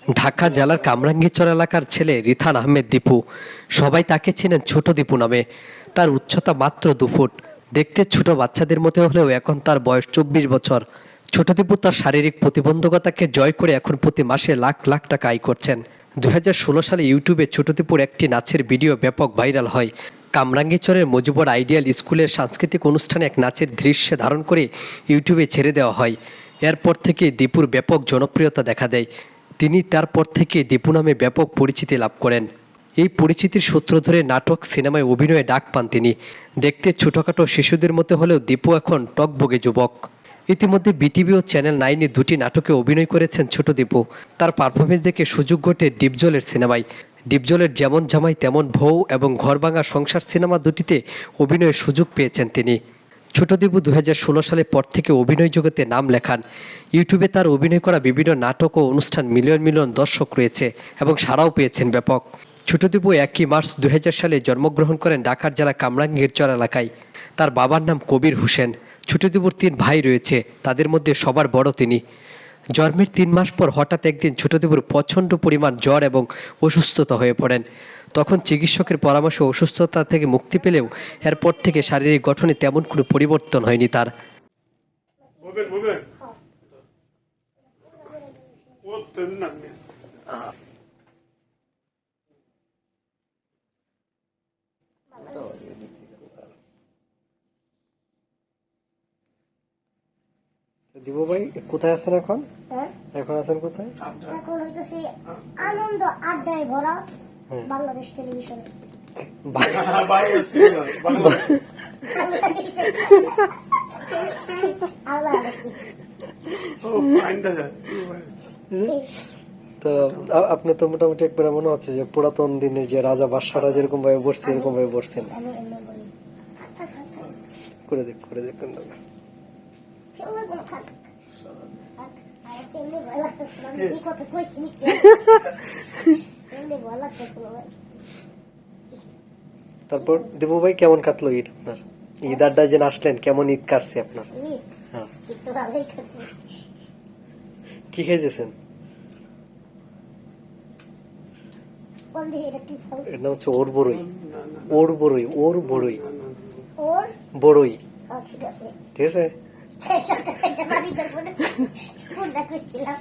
ঢাকা জেলার কামরাঙ্গীরচর এলাকার ছেলে রিথান আহমেদ দীপু। সবাই তাকে চেনেন ছোট দীপু নামে। তার উচ্চতা মাত্র 2 ফুট। দেখতে ছোট বাচ্চাদের মতো হলেও এখন তার বয়স 24 বছর। ছোট দীপু তার শারীরিক প্রতিবন্ধকতাকে জয় করে এখন প্রতি মাসে লাখ লাখ টাকা আয় করছেন। 2016 সালে ইউটিউবে ছোট দীপুর একটি নাচের ভিডিও ব্যাপক ভাইরাল হয়। কামরাঙ্গীরচরের মজিবর আইডিয়াল স্কুলের সাংস্কৃতিক অনুষ্ঠানে এক নাচের দৃশ্যে ধারণ করে ইউটিউবে ছেড়ে দেওয়া হয়। এরপর থেকে দীপুর ব্যাপক জনপ্রিয়তা দেখা দেয়। তিনি তারপর থেকে দীপু নামে ব্যাপক পরিচিতি লাভ করেন। এই পরিচিতির সূত্র ধরে নাটক, সিনেমায় অভিনয়ে ডাক পান তিনি। দেখতে ছোটখাটো শিশুদের মতো হলেও দীপু এখন টকবগে যুবক। ইতিমধ্যে বিটিভি ও চ্যানেল 9-এ 2টি নাটকে অভিনয় করেছেন ছোট দীপু। তার পারফরমেন্স দেখে সুযোগ ঘটে ডিপজলের সিনেমায়। ডিপজলের যেমন জামাই তেমন বউ এবং ঘরভাঙা সংসার সিনেমা দুটিতে অভিনয়ের সুযোগ পেয়েছেন তিনি। ছোট দীপু 2016 সালের পর থেকে অভিনয় জগতে নাম লেখান। ইউটিউবে তার অভিনয় করা বিভিন্ন নাটক ও অনুষ্ঠান মিলিয়ন মিলিয়ন দর্শক রয়েছে এবং সাড়াও পেয়েছেন ব্যাপক। ছোট দীপু 1 মার্চ 2000 সালে জন্মগ্রহণ করেন ঢাকার জেলা কামরাঙ্গীরচর এলাকায়। তার বাবার নাম কবির হোসেন। ছোট দীপুর 3 ভাই রয়েছে, তাদের মধ্যে সবার বড় তিনি। জন্মের 3 মাস পর হঠাৎ একদিন ছোট দীপুর প্রচণ্ড পরিমাণ জ্বর এবং অসুস্থতা হয়ে পড়েন। তখন চিকিৎসকের পরামর্শে অসুস্থতা থেকে মুক্তি পেলেও এরপর থেকে শারীরিক গঠনে তেমন কোনো পরিবর্তন হয়নি তার। দীপু ভাই কোথায় আছেন এখন? এখন আছেন কোথায়? এখন হইতেছে আনন্দ আড্ডায় ভরা বাংলাদেশ টেলিভিশনে। তো আপনি তো মোটামুটি একবার মনে হচ্ছে যে পুরাতন দিনের যে রাজা বাদশারা যেরকম ভাবে বসছে এরকম ভাবে বসছেন। আমি এমনি বলি করে দেখুন দাদা। এমনি ভয় লাগতেছিল, আমি যে কথা কইছি নাকি এমনি ভয় লাগতেছিল ভাই। তারপর দীপু ভাই কেমন কাটলো ঈদ আপনার? ঈদ আড্ডায় যে আসলেন, কেমন ঈদ কাটছে আপনার? হ্যাঁ, ঈদ তো ভালোই কাটছে। কি খেয়েছেন? কোন দিকে এটা কি ফল? এর নাম হচ্ছে ওর বড়ই। ওর বড়ই। ওর বড়ই। ঠিক আছে। ঠিক আছে। কোনটা কইছিলাম?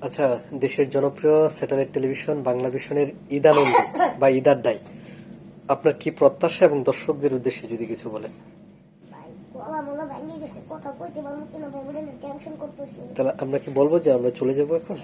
আচ্ছা, দেশের জনপ্রিয় স্যাটেলাইট টেলিভিশন বাংলা ভিশনের ঈদ আনন্দ বা ঈদ আড্ডায় আপনার কি প্রত্যাশা এবং দর্শকদের উদ্দেশ্যে যদি কিছু বলেন? তাহলে আমরা কি বলবো যে আমরা চলে যাবো এখন?